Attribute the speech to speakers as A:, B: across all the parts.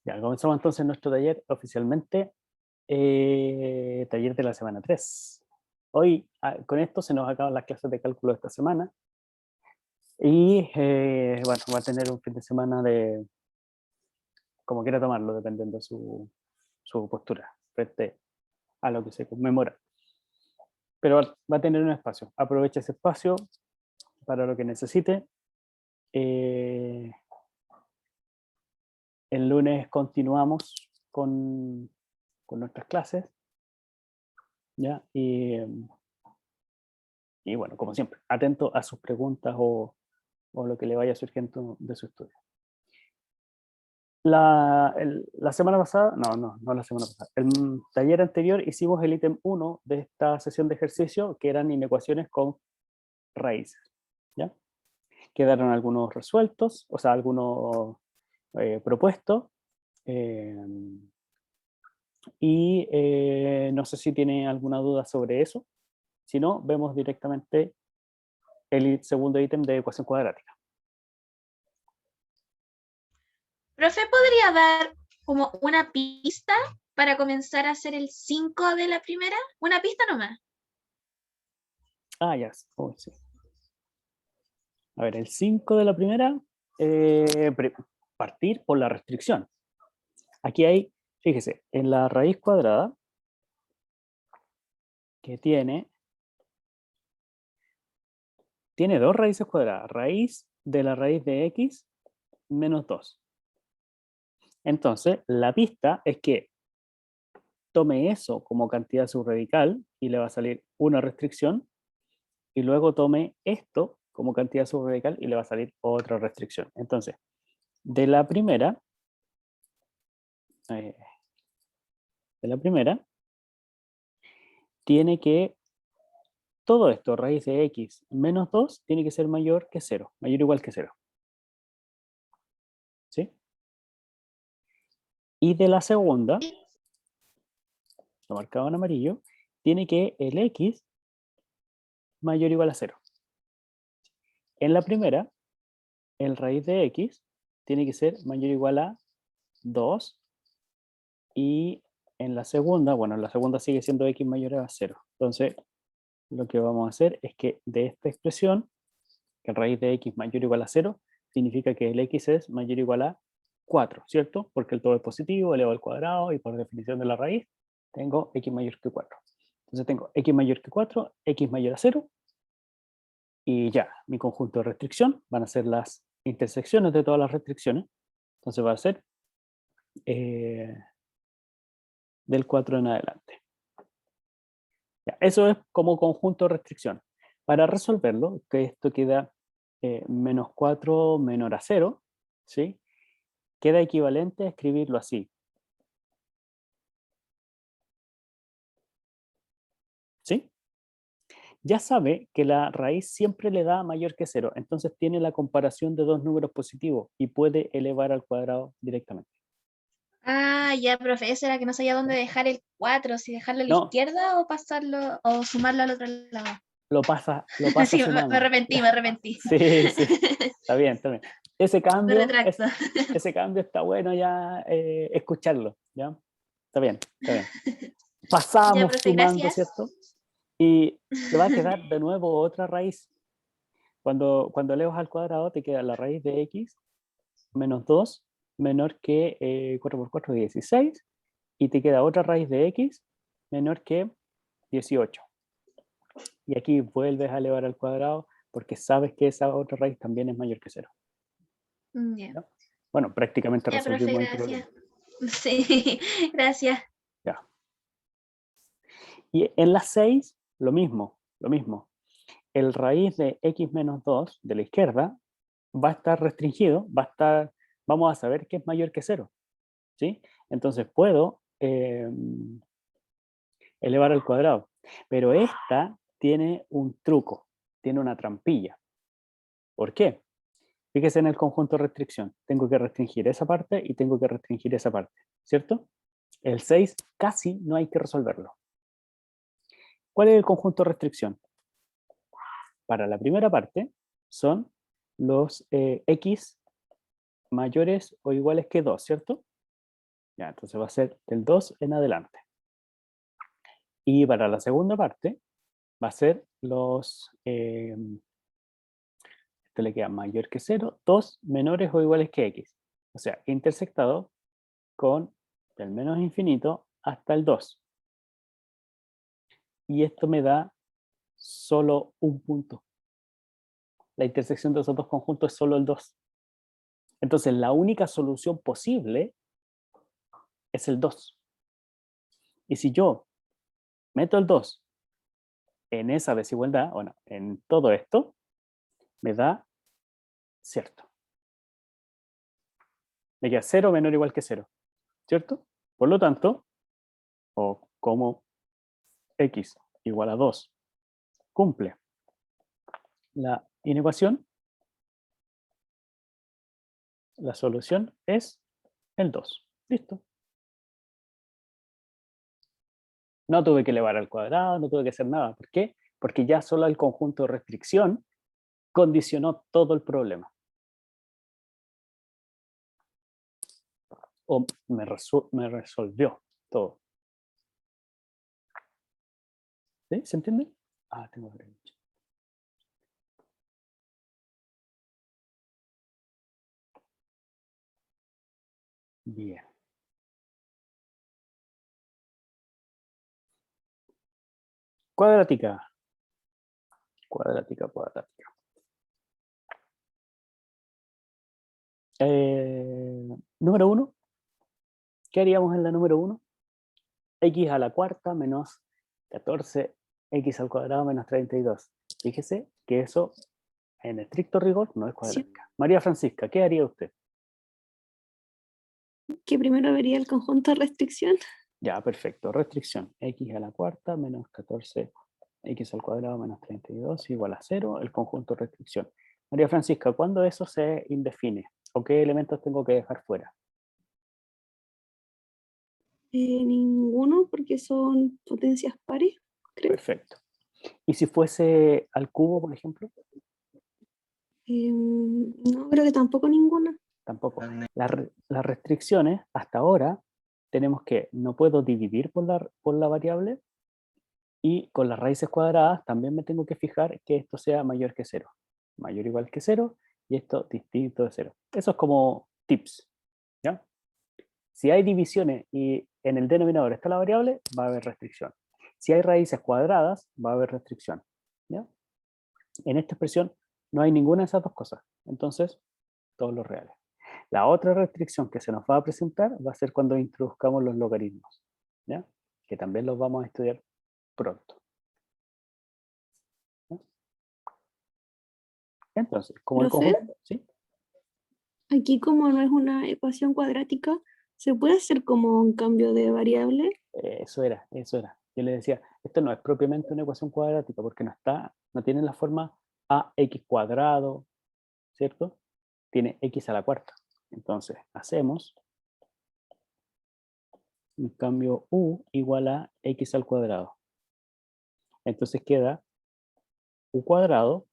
A: Ya, comenzamos entonces nuestro taller oficialmente, taller de la semana 3. Hoy, con esto se nos acaban las clases de cálculo de esta semana y, bueno, va a tener un fin de semana de, como quiera tomarlo, dependiendo de su postura frente a lo que se conmemora. Pero va a tener un espacio. Aprovecha ese espacio para lo que necesite. Eh, el lunes continuamos con nuestras clases, ¿ya? Y bueno, como siempre, atento a sus preguntas o lo que le vaya surgiendo de su estudio. La semana pasada, no la semana pasada, el taller anterior hicimos el ítem 1 de esta sesión de ejercicio, que eran inecuaciones con raíces, ¿ya? Quedaron algunos resueltos, o sea, algunos propuestos, eh, y no sé si tiene alguna duda sobre eso. Si no, vemos directamente el segundo ítem de ecuación cuadrática.
B: Profe, ¿podría dar como una pista para comenzar a hacer el 5 de la primera? Una pista nomás.
A: Ah, ya, oh, sí. A ver, el 5 de la primera, partir por la restricción. Aquí hay, fíjese, en la raíz cuadrada, que tiene dos raíces cuadradas, raíz de la raíz de x menos 2. Entonces, la pista es que tome eso como cantidad subradical y le va a salir una restricción, y luego tome esto como cantidad subradical y le va a salir otra restricción. Entonces, de la primera, eh, tiene que, todo esto, raíz de x menos 2, tiene que ser mayor que 0, mayor o igual que 0. ¿Sí? Y de la segunda, lo marcado en amarillo, tiene que el x mayor o igual a 0. En la primera, el raíz de x tiene que ser mayor o igual a 2. Y en la segunda, bueno, en la segunda sigue siendo x mayor a 0. Entonces, lo que vamos a hacer es que de esta expresión, que el raíz de x mayor o igual a 0, significa que el x es mayor o igual a 4, ¿cierto? Porque el todo es positivo, elevado al cuadrado, y por definición de la raíz, tengo x mayor que 4. Entonces tengo x mayor que 4, x mayor a 0, y ya, mi conjunto de restricción van a ser las intersecciones de todas las restricciones. Entonces va a ser eh, del 4 en adelante. Ya, eso es como conjunto de restricción. Para resolverlo, que esto queda menos 4 menor a 0, ¿sí? Queda equivalente a escribirlo así. ¿Sí? Ya sabe que la raíz siempre le da mayor que 0, entonces tiene la comparación de dos números positivos y puede elevar al cuadrado directamente.
B: Ah, ya, profe, eso era que no sabía dónde dejar el 4, si dejarlo a la
A: No,
B: izquierda o pasarlo o sumarlo al otro lado.
A: lo pasa
B: Sí, me
A: sumando.
B: arrepentí, me arrepentí.
A: Sí, sí, está bien, está bien. Ese
B: Me
A: cambio,
B: retracto.
A: ese cambio está bueno ya escucharlo, ¿ya? Está bien, está bien.
B: Ya,
A: Pasamos
B: profe,
A: sumando,
B: gracias.
A: ¿cierto? Y te va a quedar de nuevo otra raíz. Cuando elevas al cuadrado te queda la raíz de x menos 2 menor que 4 por 4 es 16, y te queda otra raíz de x menor que 18. Y aquí vuelves a elevar al cuadrado porque sabes que esa otra raíz también es mayor que 0.
B: Ya,
A: ¿Ya? Bueno, prácticamente
B: ya, profe,
A: resolvimos el problema.
B: gracias. Sí, gracias.
A: Ya. Y en las 6, lo mismo, lo mismo. El raíz de x menos 2 de la izquierda va a estar restringido, vamos a saber que es mayor que 0, ¿sí? Entonces puedo elevar al cuadrado. Pero esta tiene un truco, tiene una trampilla. ¿Por qué? Fíjese en el conjunto de restricción. Tengo que restringir esa parte y tengo que restringir esa parte, ¿cierto? El 6 casi no hay que resolverlo. ¿Cuál es el conjunto de restricción? Para la primera parte son los x mayores o iguales que 2, ¿cierto? Ya, entonces va a ser del 2 en adelante. Y para la segunda parte va a ser los, esto le queda mayor que 0, 2 menores o iguales que x. O sea, intersectado con del menos infinito hasta el 2. Y esto me da solo un punto. La intersección de esos dos conjuntos es solo el 2. Entonces, la única solución posible es el 2. Y si yo meto el 2 en esa desigualdad, bueno, en todo esto, me da cierto. Me queda 0 menor o igual que 0, ¿cierto? Por lo tanto, o como x igual a 2 cumple la inecuación, la solución es el 2. Listo. No tuve que elevar al cuadrado, no tuve que hacer nada. ¿Por qué? Porque ya solo el conjunto de restricción condicionó todo el problema. O me resolvió todo. ¿Sí? ¿Se entiende? Ah, tengo que ver. Bien. Cuadrática. Cuadrática, cuadrática. Número 1. ¿Qué haríamos en la número 1? X a la cuarta menos 14, x al cuadrado menos 32. Fíjese que eso, en estricto rigor, no es
C: Sí,
A: cuadrática. María Francisca, ¿qué haría usted?
C: que primero vería el conjunto de restricción.
A: Ya, perfecto. Restricción. X a la cuarta menos 14, x al cuadrado menos 32 igual a 0, el conjunto de restricción. María Francisca, ¿cuándo eso se indefine? ¿O qué elementos tengo que dejar fuera?
C: Ninguno, porque son potencias pares, creo.
A: Perfecto. ¿Y si fuese al cubo, por ejemplo?
C: No, creo que tampoco ninguna.
A: Tampoco. Las restricciones, hasta ahora, tenemos que no puedo dividir por la variable, y con las raíces cuadradas también me tengo que fijar que esto sea mayor que 0. Mayor o igual que 0 y esto distinto de 0. Eso es como tips. ¿Ya? Si hay divisiones y en el denominador está la variable, va a haber restricción. Si hay raíces cuadradas, va a haber restricción. ¿Ya? En esta expresión no hay ninguna de esas dos cosas. Entonces, todos los reales. La otra restricción que se nos va a presentar va a ser cuando introduzcamos los logaritmos, ¿ya? Que también los vamos a estudiar pronto. ¿Ya? Entonces, como el
C: Profe,
A: conjunto, ¿sí?
C: aquí como no es una ecuación cuadrática, ¿se puede hacer como un cambio de variable?
A: Eso era, eso era. Yo le decía, esto no es propiamente una ecuación cuadrática porque no tiene la forma ax cuadrado, ¿cierto? Tiene x a la cuarta. Entonces, hacemos un cambio u igual a x al cuadrado. Entonces queda u cuadrado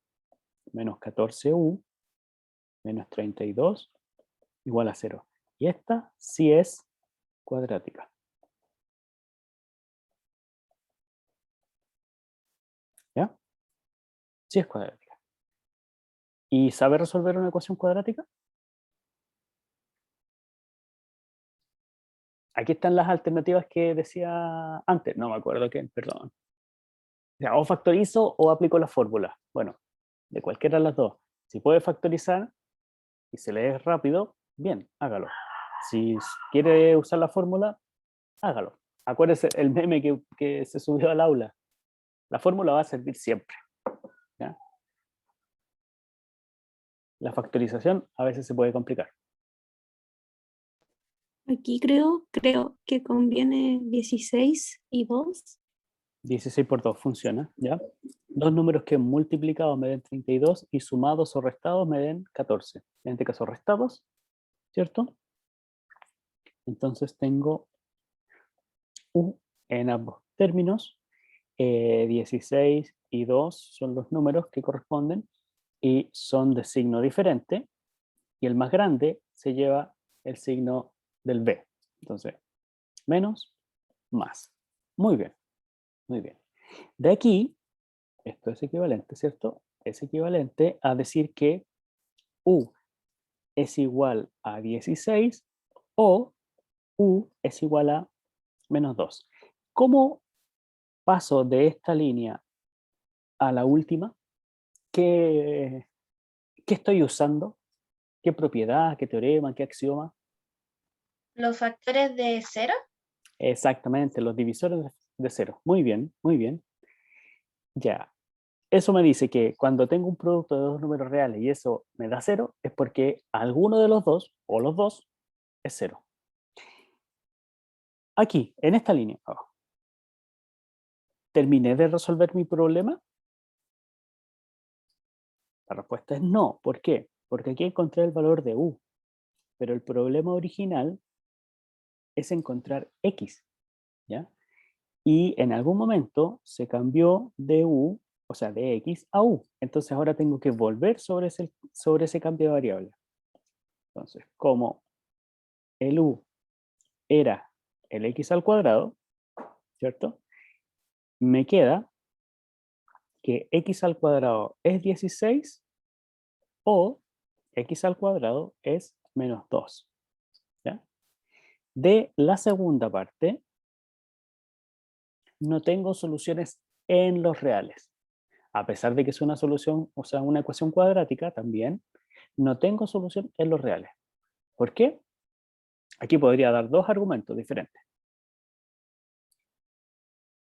A: menos 14u menos 32 igual a 0. Y esta sí es cuadrática. ¿Ya? Sí es cuadrática. ¿Y sabe resolver una ecuación cuadrática? Aquí están las alternativas que decía antes. No me acuerdo quién, perdón. O sea, o factorizo o aplico la fórmula. Bueno, de cualquiera de las dos. Si puede factorizar y se lee rápido, bien, hágalo. Si quiere usar la fórmula, hágalo. Acuérdese el meme que se subió al aula. La fórmula va a servir siempre. ¿Ya? La factorización a veces se puede complicar.
C: Aquí creo que conviene 16 y 2.
A: 16 por 2 funciona, ¿ya? Dos números que multiplicados me den 32 y sumados o restados me den 14. En este caso restados, ¿cierto? Entonces tengo u en ambos términos. 16 y 2 son los números que corresponden y son de signo diferente. Y el más grande se lleva el signo del b. Entonces, menos, más. Muy bien, muy bien. De aquí, esto es equivalente, ¿cierto? Es equivalente a decir que U es igual a 16 o U es igual a menos 2. ¿Cómo paso de esta línea a la última? ¿Qué estoy usando? ¿Qué propiedad, qué teorema, qué axioma?
B: Los factores de cero.
A: Exactamente, los divisores de cero. Muy bien, muy bien. Ya. Eso me dice que cuando tengo un producto de dos números reales y eso me da cero, es porque alguno de los dos, o los dos, es cero. Aquí, en esta línea. ¿Terminé de resolver mi problema? La respuesta es no. ¿Por qué? Porque aquí encontré el valor de U, pero el problema original es encontrar X, ¿ya? Y en algún momento se cambió de U, o sea, de X a U. Entonces ahora tengo que volver sobre ese cambio de variable. Entonces, como el U era el X al cuadrado, ¿cierto? Me queda que X al cuadrado es 16 o X al cuadrado es menos 2. ¿Ya? De la segunda parte, no tengo soluciones en los reales. A pesar de que es una solución, o sea, una ecuación cuadrática también, no tengo solución en los reales. ¿Por qué? Aquí podría dar dos argumentos diferentes.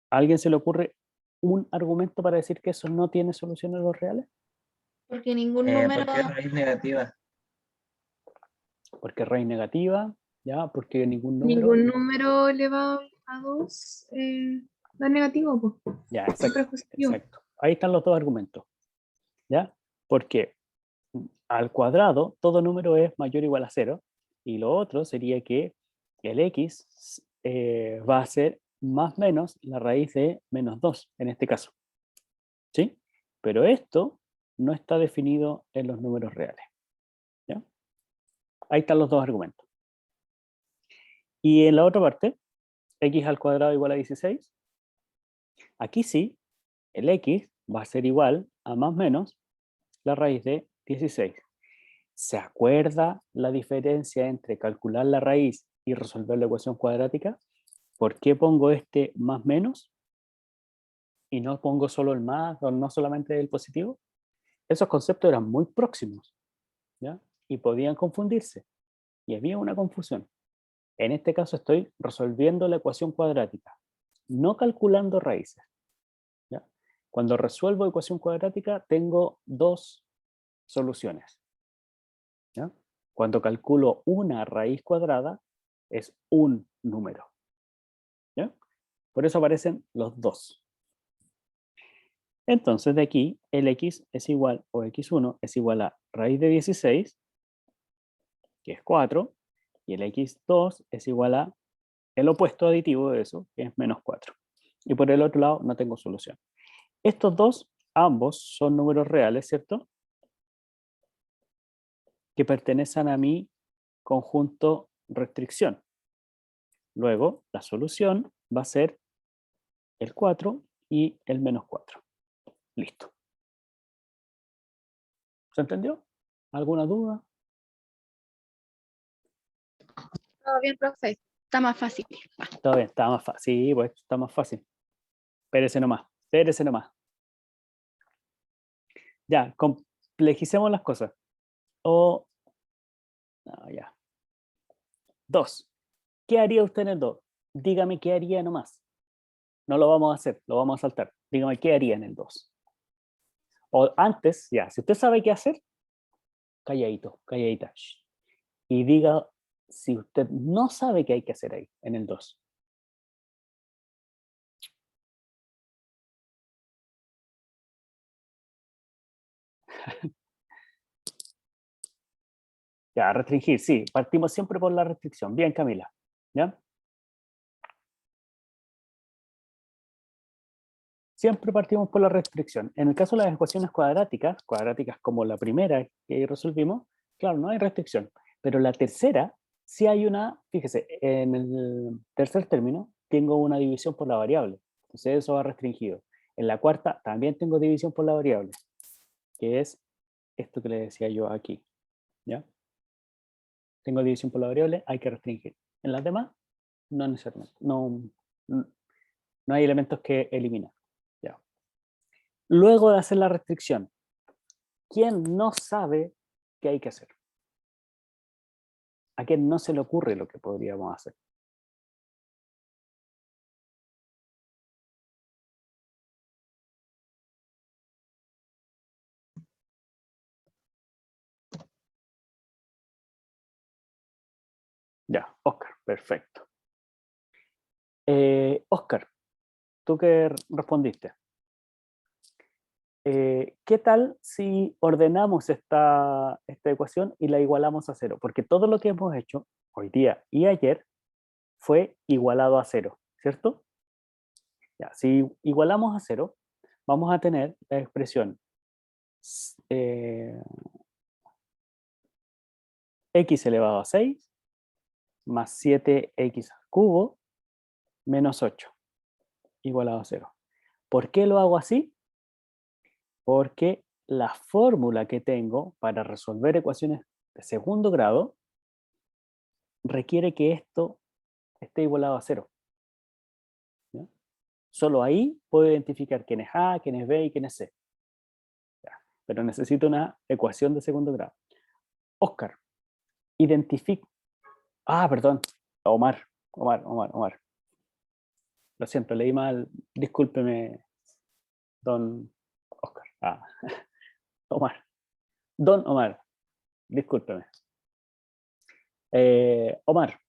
A: ¿A alguien se le ocurre un argumento para decir que eso no tiene solución en los reales?
B: Porque ningún número.
D: ¿Por qué raíz negativa?
A: Porque raíz negativa, ¿ya? Porque ningún número.
C: Ningún número elevado a 2 da negativo, pues.
A: Ya,
C: Siempre
A: exacto,
C: es positivo.
A: exacto. Ahí están los dos argumentos, ¿ya? Porque al cuadrado todo número es mayor o igual a 0, y lo otro sería que el x va a ser más menos la raíz de menos 2, en este caso. ¿Sí? Pero esto no está definido en los números reales. ¿Ya? Ahí están los dos argumentos. Y en la otra parte, x al cuadrado igual a 16. Aquí sí, el x va a ser igual a más menos la raíz de 16. ¿Se acuerda la diferencia entre calcular la raíz y resolver la ecuación cuadrática? ¿Por qué pongo este más menos y no pongo solo el más o no solamente el positivo? Esos conceptos eran muy próximos, ¿ya? Y podían confundirse. Y había una confusión. En este caso estoy resolviendo la ecuación cuadrática, no calculando raíces, ¿ya? Cuando resuelvo ecuación cuadrática tengo dos soluciones, ¿ya? Cuando calculo una raíz cuadrada es un número, ¿ya? Por eso aparecen los dos. Entonces de aquí el x es igual, o x1 es igual a raíz de 16, que es 4, y el x2 es igual a el opuesto aditivo de eso, que es menos 4. Y por el otro lado no tengo solución. Estos dos, ambos son números reales, ¿cierto? Que pertenecen a mi conjunto restricción. Luego, la solución va a ser el 4 y el menos 4. Listo. ¿Se entendió? ¿Alguna duda?
C: Todo bien, profe. Está más fácil.
A: Todo bien, está más fácil. Sí, pues está más fácil. Espérese nomás, espérese nomás. Ya, complejicemos las cosas. O, no, ya. 2. ¿Qué haría usted en el 2? Dígame qué haría nomás. No lo vamos a hacer, lo vamos a saltar. Dígame qué haría en el 2. O antes, ya, si usted sabe qué hacer, calladito, calladita. Shh. Y diga si usted no sabe qué hay que hacer ahí, en el 2. Ya, restringir, sí. Partimos siempre por la restricción. Bien, Camila. ¿Ya? Siempre partimos por la restricción. En el caso de las ecuaciones cuadráticas, cuadráticas como la primera que resolvimos, claro, no hay restricción. Pero la tercera Si hay una, fíjese, en el tercer término tengo una división por la variable, entonces eso va restringido. En la cuarta también tengo división por la variable, que es esto que le decía yo aquí, ¿ya? Tengo división por la variable, hay que restringir. En las demás, no necesariamente, no hay elementos que eliminar, ¿ya? Luego de hacer la restricción, ¿quién no sabe qué hay que hacer? ¿A quién no se le ocurre lo que podríamos hacer? Ya, Oscar, perfecto. Oscar, ¿tú qué respondiste? ¿Qué tal si ordenamos esta ecuación y la igualamos a 0? Porque todo lo que hemos hecho hoy día y ayer fue igualado a 0, ¿cierto? Ya, si igualamos a 0, vamos a tener la expresión x elevado a 6 más 7x al cubo menos 8 igualado a 0. ¿Por qué lo hago así? Porque la fórmula que tengo para resolver ecuaciones de segundo grado requiere que esto esté igualado a 0. ¿Ya? Solo ahí puedo identificar quién es A, quién es B y quién es C. ¿Ya? Pero necesito una ecuación de segundo grado. Oscar, identifica... Ah, perdón. Omar. Lo siento, leí mal. Discúlpeme, don Oscar. Omar. Don Omar. Discúlpeme. Omar,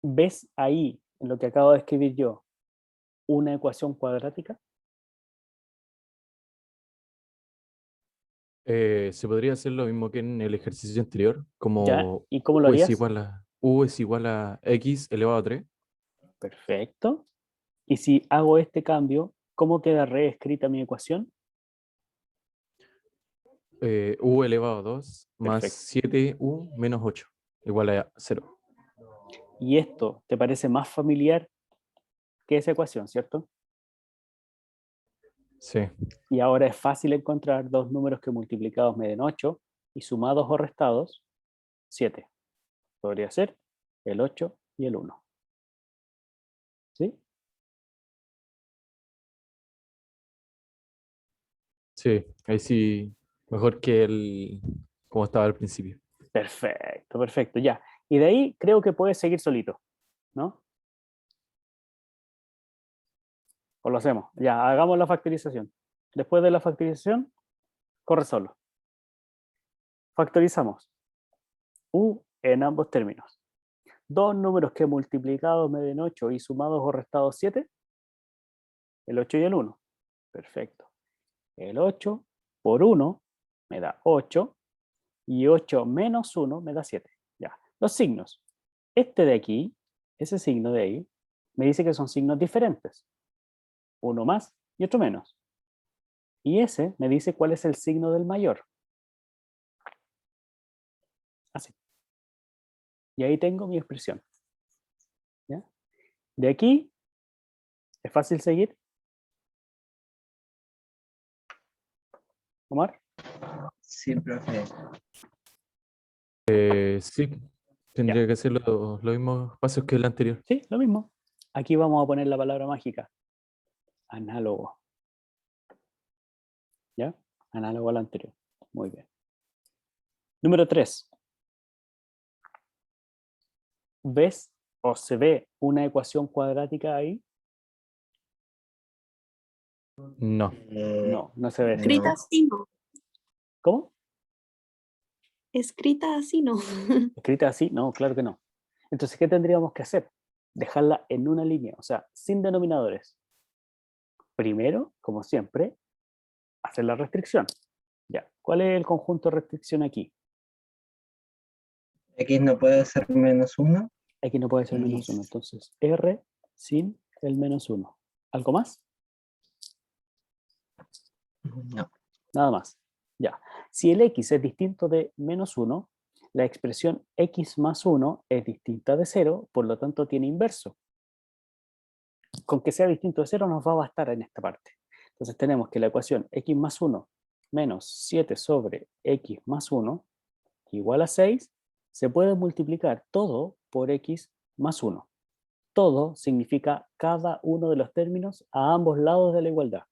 A: ¿ves ahí, en lo que acabo de escribir yo, una ecuación cuadrática?
D: Se podría hacer lo mismo que en el ejercicio anterior,
A: ¿Ya?
D: como
A: ¿Y cómo lo harías?
D: U es igual a x elevado a 3.
A: Perfecto. Y si hago este cambio, ¿cómo queda reescrita mi ecuación?
D: U elevado a 2 más
A: Perfecto.
D: 7u menos 8 igual a 0.
A: Y esto te parece más familiar que esa ecuación, ¿cierto?
D: Sí,
A: Y ahora es fácil encontrar dos números que multiplicados me den 8 y sumados o restados 7. Podría ser el 8 y el 1. ¿Sí?
D: sí, ahí sí, mejor que el como estaba al principio.
A: Perfecto, perfecto, ya. Y de ahí creo que puedes seguir solito, ¿no? O lo hacemos. Ya, hagamos la factorización. Después de la factorización, corre solo. Factorizamos u en ambos términos. Dos números que multiplicados me den 8 y sumados o restados 7. El 8 y el 1. Perfecto. El 8 por 1 me da 8 y 8 menos 1 me da 7. Ya. Los signos. Este de aquí, ese signo de ahí, me dice que son signos diferentes. Uno más y otro menos. Y ese me dice cuál es el signo del mayor. Así. Y ahí tengo mi expresión. ¿Ya? De aquí, es fácil seguir. Omar.
E: Sí, profe.
D: Sí,
A: Ya.
D: tendría que hacer los mismos pasos que el anterior.
A: Sí, lo mismo. Aquí vamos a poner la palabra mágica. Análogo. ¿Ya? Análogo al anterior. Muy bien. Número 3. ¿Ves o se ve una ecuación cuadrática ahí?
D: No,
A: No, no se ve.
C: Escrita
E: No.
C: así no.
A: ¿Cómo?
C: Escrita así no.
A: ¿Escrita así? No, claro que no. Entonces, ¿qué tendríamos que hacer? Dejarla en una línea, o sea, sin denominadores. Primero, como siempre, hacer la restricción. Ya. ¿Cuál es el conjunto de restricción aquí?
E: X no puede ser menos 1.
A: X no puede ser menos 1. Entonces, R sin el menos 1. ¿Algo más?
E: No.
A: Nada más. Ya. Si el x es distinto de menos 1, la expresión x más 1 es distinta de 0, por lo tanto tiene inverso. Con que sea distinto de 0 nos va a bastar en esta parte. Entonces tenemos que la ecuación x más 1 menos 7 sobre x más 1 igual a 6, se puede multiplicar todo por x más 1. Todo significa cada uno de los términos a ambos lados de la igualdad.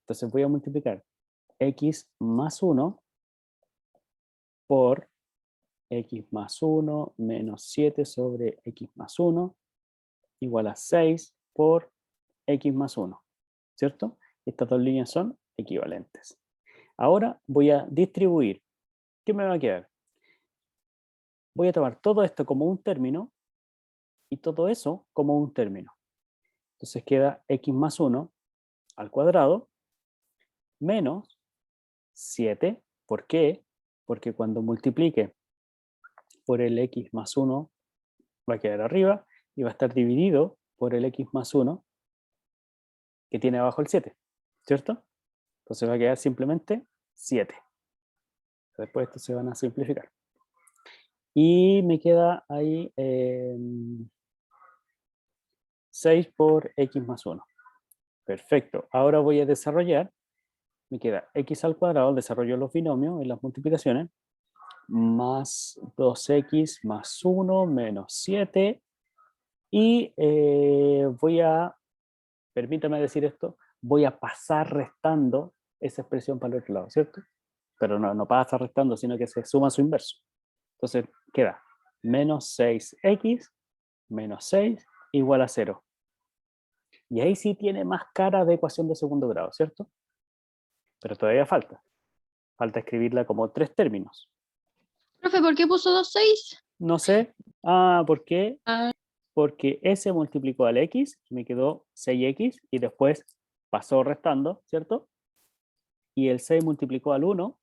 A: Entonces voy a multiplicar x más 1 por x más 1 menos 7 sobre x más 1 igual a 6 por x más 1, ¿cierto? Estas dos líneas son equivalentes. Ahora voy a distribuir. ¿Qué me va a quedar? Voy a tomar todo esto como un término y todo eso como un término. Entonces queda x más 1 al cuadrado menos 7. ¿Por qué? Porque cuando multiplique por el x más 1 va a quedar arriba y va a estar dividido por el x más 1 que tiene abajo el 7, ¿cierto? Entonces va a quedar simplemente 7. Después estos se van a simplificar. Y me queda ahí 6 por x más 1. Perfecto. Ahora voy a desarrollar. Me queda x al cuadrado, desarrollo los binomios en las multiplicaciones, más 2x más 1 menos 7. Y voy a, permítame decir esto, voy a pasar restando esa expresión para el otro lado, ¿cierto? Pero no pasa restando, sino que se suma su inverso. Entonces queda menos 6x menos 6 igual a 0. Y ahí sí tiene más cara de ecuación de segundo grado, ¿cierto? Pero todavía falta. Falta escribirla como 3 términos.
C: Profe, ¿por qué puso 2,6?
A: No sé. ¿Por qué? Porque S multiplicó al X, me quedó 6X, y después pasó restando, ¿cierto? Y el 6 multiplicó al 1,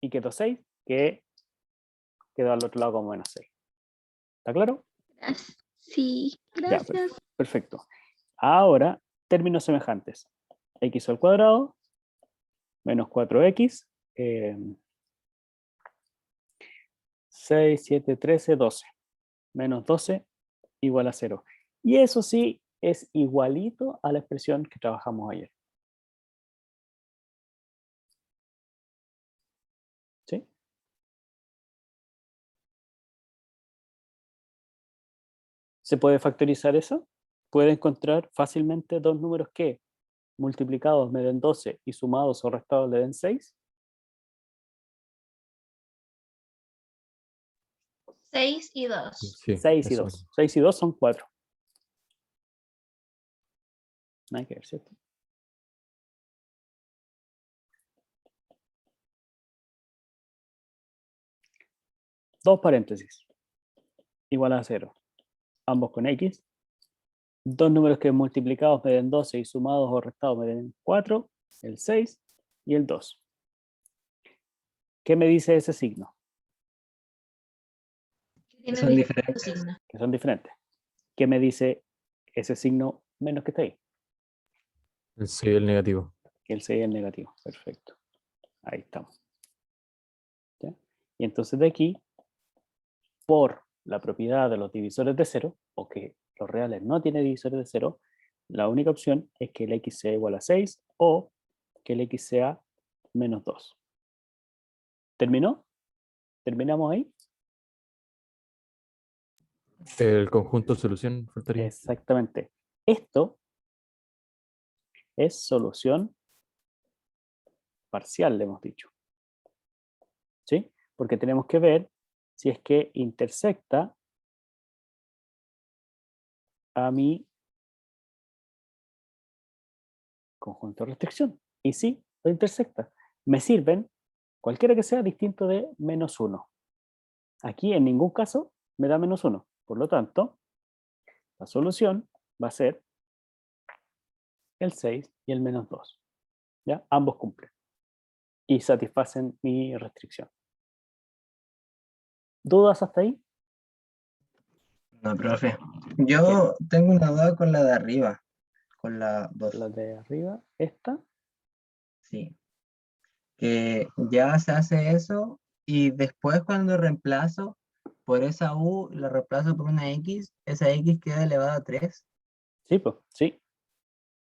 A: y quedó 6, que quedó al otro lado como menos 6. ¿Está claro?
C: Sí,
A: Ya,
C: gracias.
A: perfecto. Ahora, términos semejantes. X al cuadrado, menos 4X, 6, 7, 13, 12. Menos 12 igual a 0. Y eso sí es igualito a la expresión que trabajamos ayer. ¿Sí? ¿Se puede factorizar eso? Puede encontrar fácilmente dos números que multiplicados me den 12 y sumados o restados le den 6.
B: 6 y 2.
D: Sí,
A: 6 y
D: eso
A: 2.
D: mismo.
A: 6 y 2 son 4. No hay que ver, ¿cierto? Dos paréntesis. Igual a 0. Ambos con X. Dos números que multiplicados me den 12 y sumados o restados me den 4. El 6 y el 2. ¿Qué me dice ese signo?
B: Tiene
E: Son
B: distintos
E: diferentes.
B: signos.
A: Que son diferentes. ¿Qué me dice ese signo menos que está ahí?
D: El 6 y el negativo.
A: Que el 6 es el negativo. Perfecto. Ahí estamos. ¿Ya? Y entonces de aquí, por la propiedad de los divisores de 0, o que los reales no tienen divisores de 0, la única opción es que el x sea igual a 6 o que el x sea menos 2. ¿Terminó? ¿Terminamos ahí?
D: El conjunto de solución faltaría.
A: Exactamente. Esto es solución parcial, le hemos dicho. ¿Sí? Porque tenemos que ver si es que intersecta a mi conjunto de restricción. Y sí, lo intersecta. Me sirven cualquiera que sea distinto de menos 1. Aquí en ningún caso me da menos 1. Por lo tanto, la solución va a ser el 6 y el menos 2. ¿Ya? Ambos cumplen. Y satisfacen mi restricción. ¿Dudas hasta ahí?
E: No, profe. Yo tengo una duda con la de arriba, con la 2.
A: La de arriba, esta.
E: Sí. que ya se hace eso y después cuando reemplazo por esa U, la reemplazo por una X, esa X queda elevada a 3.
A: Sí, pues, sí.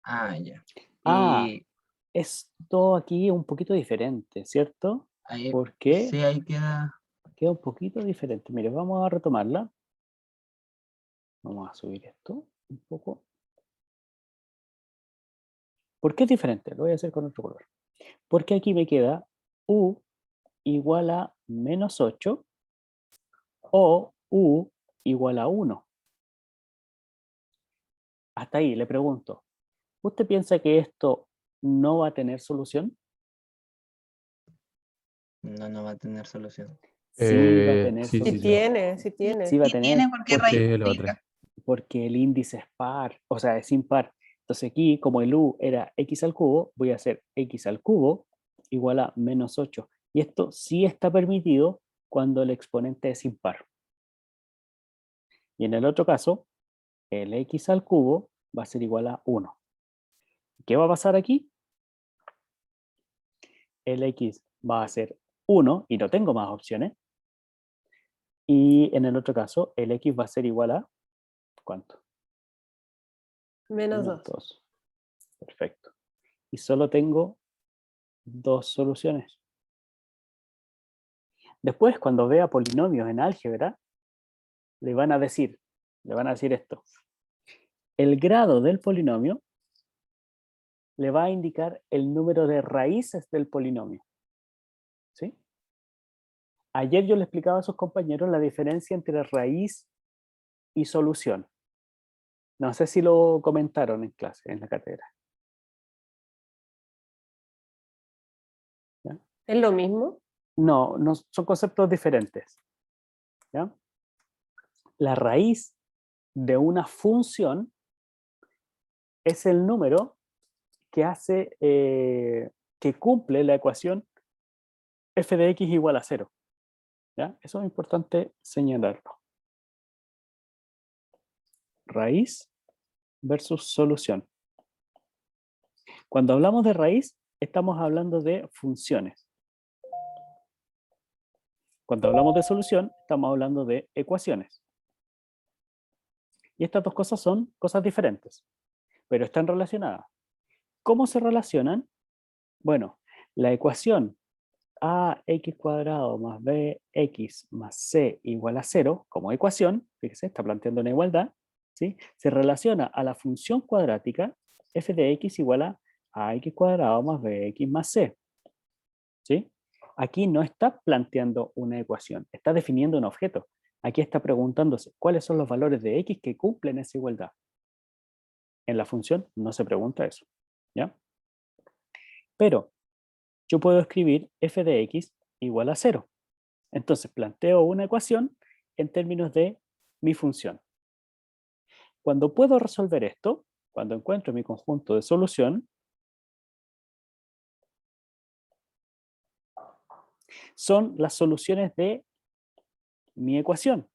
E: Ah, ya.
A: Ah,
E: Y
A: esto aquí es un poquito diferente, ¿cierto?
E: ahí,
A: Porque
E: sí, ahí queda.
A: queda un poquito diferente. Mire, vamos a retomarla. Vamos a subir esto un poco. ¿Por qué es diferente? Lo voy a hacer con otro color. Porque aquí me queda U igual a menos 8 o U igual a 1. Hasta ahí le pregunto, ¿usted piensa que esto no va a tener solución?
E: No, no va a tener solución.
A: Sí va a tener
D: Sí,
F: Sí
D: sí, sí.
A: solución.
F: tiene, sí tiene.
A: Sí va a
B: Y tiene
A: tener
B: porque
D: Porque
B: raíz
D: es elevado a 3.
B: cuadrada.
A: porque el índice es par, o sea, es impar. Entonces aquí, como el U era x al cubo, voy a hacer x al cubo igual a menos 8. Y esto sí está permitido cuando el exponente es impar. Y en el otro caso, el x al cubo va a ser igual a 1. ¿Qué va a pasar aquí? El x va a ser 1 y no tengo más opciones. Y en el otro caso, el x va a ser igual a ¿cuánto?
F: Menos
A: Menos
F: 2.
A: 2. Perfecto. Y solo tengo dos soluciones. Después, cuando vea polinomios en álgebra, le van a decir esto. El grado del polinomio le va a indicar el número de raíces del polinomio. ¿Sí? Ayer yo le explicaba a sus compañeros la diferencia entre raíz y solución. No sé si lo comentaron en clase, en la cátedra. ¿Ya?
F: ¿Es lo mismo?
A: No, no, son conceptos diferentes. ¿Ya? La raíz de una función es el número que hace, que cumple la ecuación f de x igual a 0. ¿Ya? Eso es importante señalarlo. Raíz versus solución. Cuando hablamos de raíz, estamos hablando de funciones. Cuando hablamos de solución, estamos hablando de ecuaciones. Y estas dos cosas son cosas diferentes, pero están relacionadas. ¿Cómo se relacionan? Bueno, la ecuación ax cuadrado más bx más c igual a 0, como ecuación, fíjese, está planteando una igualdad, ¿sí? Se relaciona a la función cuadrática f de x igual a ax cuadrado más bx más c. ¿Sí? Aquí no está planteando una ecuación, está definiendo un objeto. Aquí está preguntándose cuáles son los valores de x que cumplen esa igualdad. En la función no se pregunta eso. ¿Ya? Pero yo puedo escribir f de x igual a 0. Entonces planteo una ecuación en términos de mi función. Cuando puedo resolver esto, cuando encuentro mi conjunto de solución, son las soluciones de mi ecuación.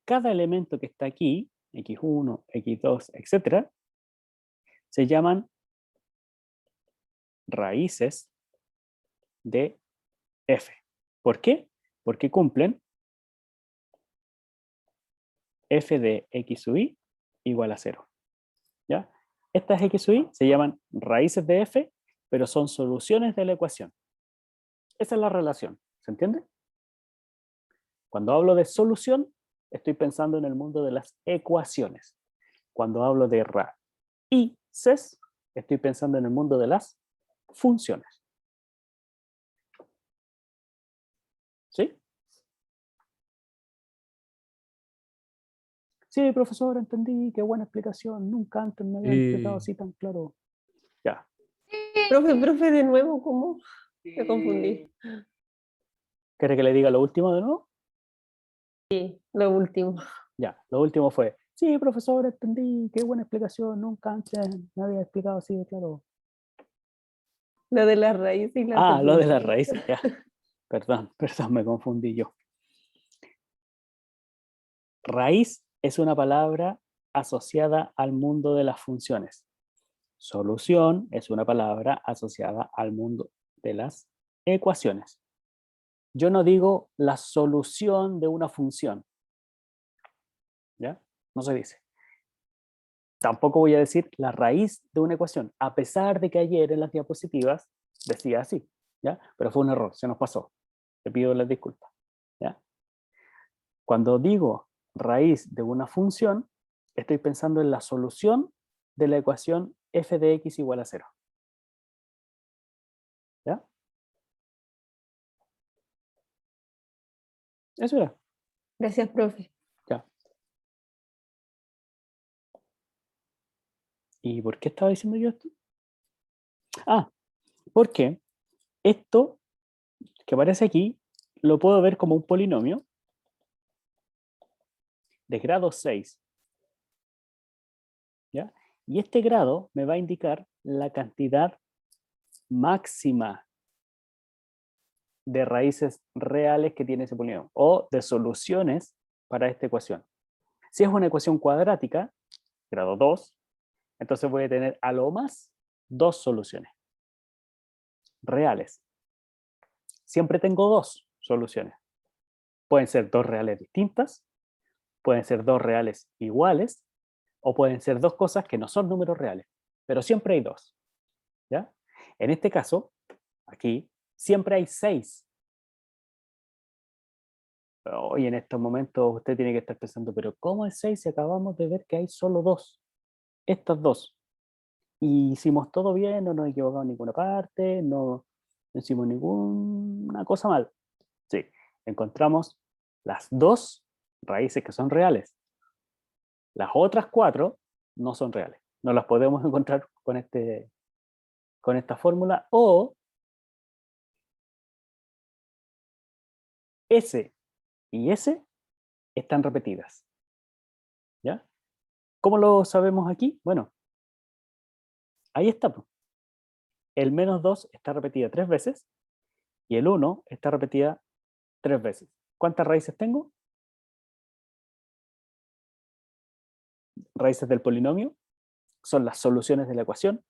A: Cada elemento que está aquí, x1, x2, etc., se llaman raíces de f. ¿Por qué? Porque cumplen f de x sub i igual a 0. ¿Ya? Estas x sub i se llaman raíces de f, pero son soluciones de la ecuación. Esa es la relación. ¿Se entiende? Cuando hablo de solución, estoy pensando en el mundo de las ecuaciones. Cuando hablo de raíces, estoy pensando en el mundo de las funciones. ¿Sí? Sí, profesor, entendí, qué buena explicación. Nunca antes me habían explicado así tan claro. Ya.
F: Profe, de nuevo, ¿cómo? Me confundí.
A: ¿Quiere que le diga lo último de nuevo?
F: Sí, lo último.
A: Ya, lo último fue, sí, profesor, entendí, qué buena explicación. Nunca antes me había explicado así de claro.
F: Lo de las raíces y las
A: Ah, lo de las
F: funciones.
A: raíces, ya. Perdón, me confundí yo. Raíz es una palabra asociada al mundo de las funciones. Solución es una palabra asociada al mundo de las ecuaciones. Yo no digo la solución de una función. ¿Ya? No se dice. Tampoco voy a decir la raíz de una ecuación, a pesar de que ayer en las diapositivas decía así, ¿ya? Pero fue un error, se nos pasó. Te pido las disculpas, ¿ya? Cuando digo raíz de una función, estoy pensando en la solución de la ecuación f de x igual a 0. ¿Ya? Eso era.
F: Gracias, profe.
A: Ya. ¿Y por qué estaba diciendo yo esto? Ah, porque esto que aparece aquí lo puedo ver como un polinomio de grado 6. ¿Ya? Y este grado me va a indicar la cantidad máxima de raíces reales que tiene ese polinomio, o de soluciones para esta ecuación. Si es una ecuación cuadrática, grado 2, entonces voy a tener a lo más 2 soluciones reales. Siempre tengo 2 soluciones. Pueden ser 2 reales distintas, pueden ser 2 reales iguales, o pueden ser 2 cosas que no son números reales, pero siempre hay 2. ¿Ya? En este caso, aquí, siempre hay 6. Hoy en estos momentos usted tiene que estar pensando, pero ¿cómo es 6 si acabamos de ver que hay solo 2? Estas 2. Y hicimos todo bien, no nos equivocamos en ninguna parte, no hicimos ninguna cosa mal. Sí, encontramos las 2 raíces que son reales. Las otras 4 no son reales. No las podemos encontrar con esta fórmula, o S y S están repetidas. ¿Ya? ¿Cómo lo sabemos aquí? Bueno, ahí está. El menos 2 está repetida 3 veces y el 1 está repetida 3 veces. ¿Cuántas raíces tengo? Raíces del polinomio. Son las soluciones de la ecuación.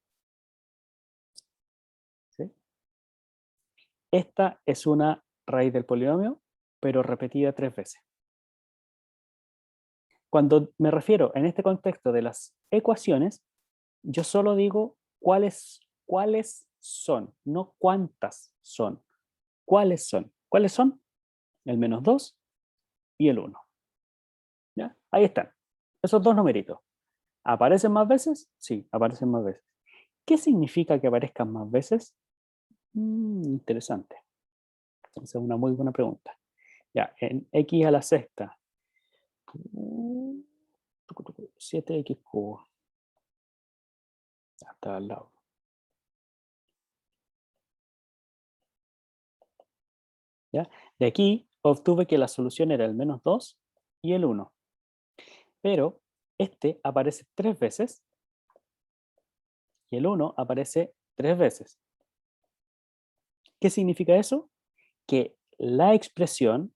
A: ¿Sí? Esta es una raíz del polinomio, pero repetida 3 veces. Cuando me refiero en este contexto de las ecuaciones, yo solo digo cuáles son, no cuántas son. ¿Cuáles son? ¿Cuáles son? El menos 2 y el 1. ¿Ya? Ahí están. Esos 2 numeritos. ¿Aparecen más veces? Sí, aparecen más veces. ¿Qué significa que aparezcan más veces? Interesante. Esa es una muy buena pregunta. Ya, en x a la sexta, 7x cubo. Hasta al lado. ¿Ya? De aquí obtuve que la solución era el menos 2 y el 1. Pero este aparece 3 veces y el 1 aparece 3 veces. ¿Qué significa eso? Que la expresión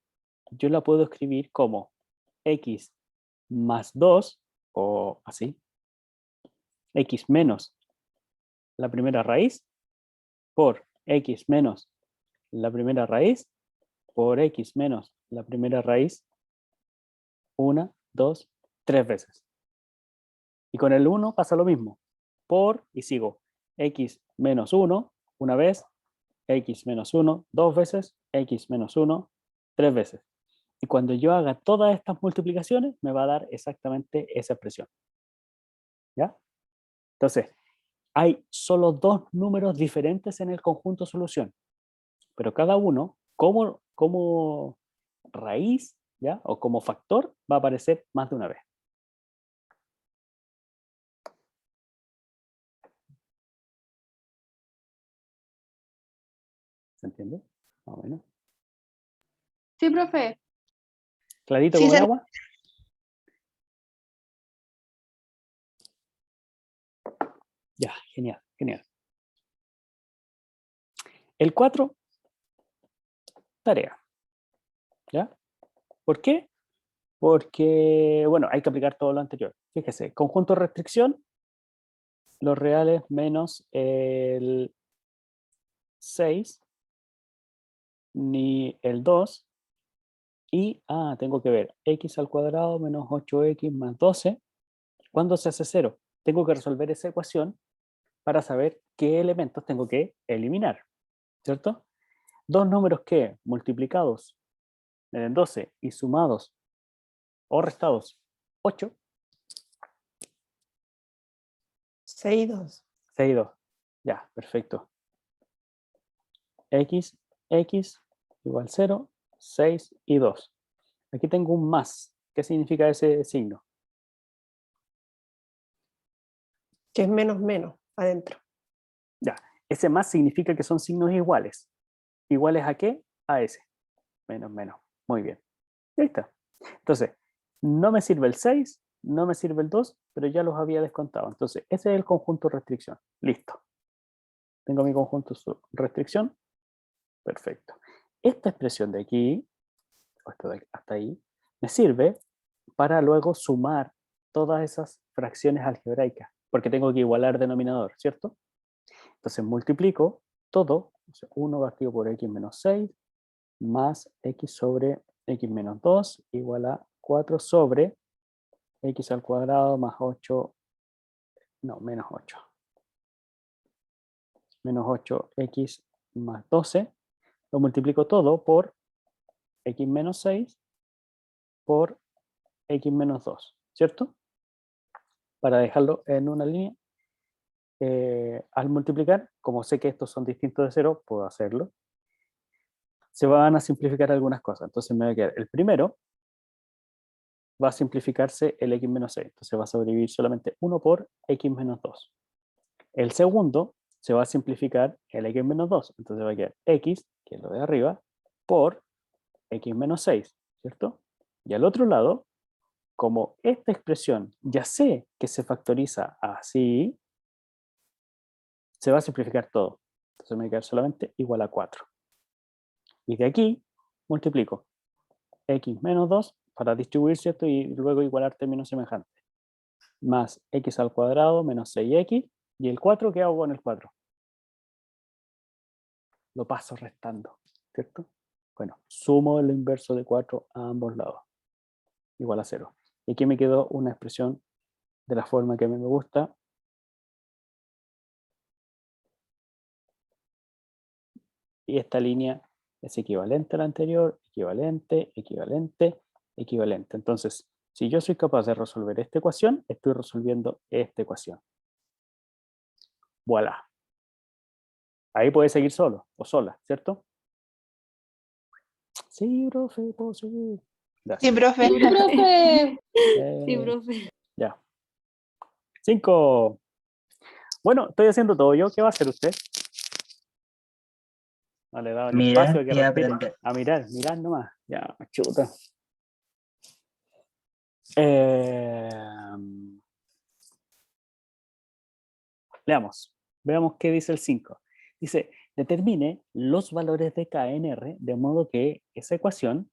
A: yo la puedo escribir como x más 2, o así, x menos la primera raíz por x menos la primera raíz por x menos la primera raíz 1, 2, 3 veces. Y con el 1 pasa lo mismo. Por, y sigo, x menos 1 una vez, x menos 1 dos veces, x menos 1 3 veces. Y cuando yo haga todas estas multiplicaciones, me va a dar exactamente esa expresión. ¿Ya? Entonces, hay solo 2 números diferentes en el conjunto solución, pero cada uno, como raíz, ¿ya? O como factor, va a aparecer más de una vez. ¿Se entiende? Más o menos.
G: Sí, profe.
A: ¿Clarito
G: Sí,
A: como el agua? Ya, genial, genial. El 4, tarea. ¿Ya? ¿Por qué? Porque, bueno, hay que aplicar todo lo anterior. Fíjese, conjunto de restricción, los reales menos 6, ni el 2, y, tengo que ver, x al cuadrado menos 8x más 12, ¿cuándo se hace 0? Tengo que resolver esa ecuación para saber qué elementos tengo que eliminar, ¿cierto? Dos números que multiplicados en 12 y sumados o restados 8,
F: 6 y 2.
A: 6 y 2. Ya, perfecto. X igual 0, 6 y 2. Aquí tengo un más. ¿Qué significa ese signo?
F: Que es menos menos adentro.
A: Ya, ese más significa que son signos iguales. ¿Iguales a qué? A ese. Menos, menos. Muy bien. Y ahí está. Entonces, no me sirve el 6, no me sirve el 2, pero ya los había descontado. Entonces, ese es el conjunto restricción. Listo. Tengo mi conjunto restricción. Perfecto. Esta expresión de aquí, hasta ahí, me sirve para luego sumar todas esas fracciones algebraicas, porque tengo que igualar denominador, ¿cierto? Entonces multiplico todo, 1 partido por x menos 6, más x sobre x menos 2, igual a 4 sobre x al cuadrado más 8, no, menos 8. Menos 8x más 12, lo multiplico todo por x menos 6 por x menos 2, ¿cierto? Para dejarlo en una línea, al multiplicar, como sé que estos son distintos de 0, puedo hacerlo. Se van a simplificar algunas cosas. Entonces me va a quedar el primero, va a simplificarse el x menos 6. Entonces va a sobrevivir solamente 1 por x menos 2. El segundo se va a simplificar el x menos 2. Entonces va a quedar x, que es lo de arriba, por x menos 6, ¿cierto? Y al otro lado, como esta expresión ya sé que se factoriza así, se va a simplificar todo. Entonces me va a quedar solamente igual a 4. Y de aquí multiplico x menos 2 para distribuir, ¿cierto? Y luego igualar términos semejantes. Más x al cuadrado menos 6x. ¿Y el 4 qué hago con el 4? Lo paso restando, ¿cierto? Bueno, sumo lo inverso de 4 a ambos lados. Igual a 0. Y aquí me quedó una expresión de la forma que a mí me gusta. Y esta línea es equivalente a la anterior, equivalente, equivalente, equivalente. Entonces, si yo soy capaz de resolver esta ecuación, estoy resolviendo esta ecuación. Voilà. Ahí puede seguir solo o sola, ¿cierto? Sí, profe, puedo seguir. Gracias.
B: Sí, profe.
C: Sí, profe.
G: Profe,
C: Sí, profe.
A: Ya. 5. Bueno, estoy haciendo todo yo. ¿Qué va a hacer usted? No le he dado ni espacio
E: Mirar
A: a que
E: y
A: respire.
E: aprender.
A: A mirar nomás. Ya, chuta. Leamos. Veamos qué dice el 5. Dice, determine los valores de k en R de modo que esa ecuación,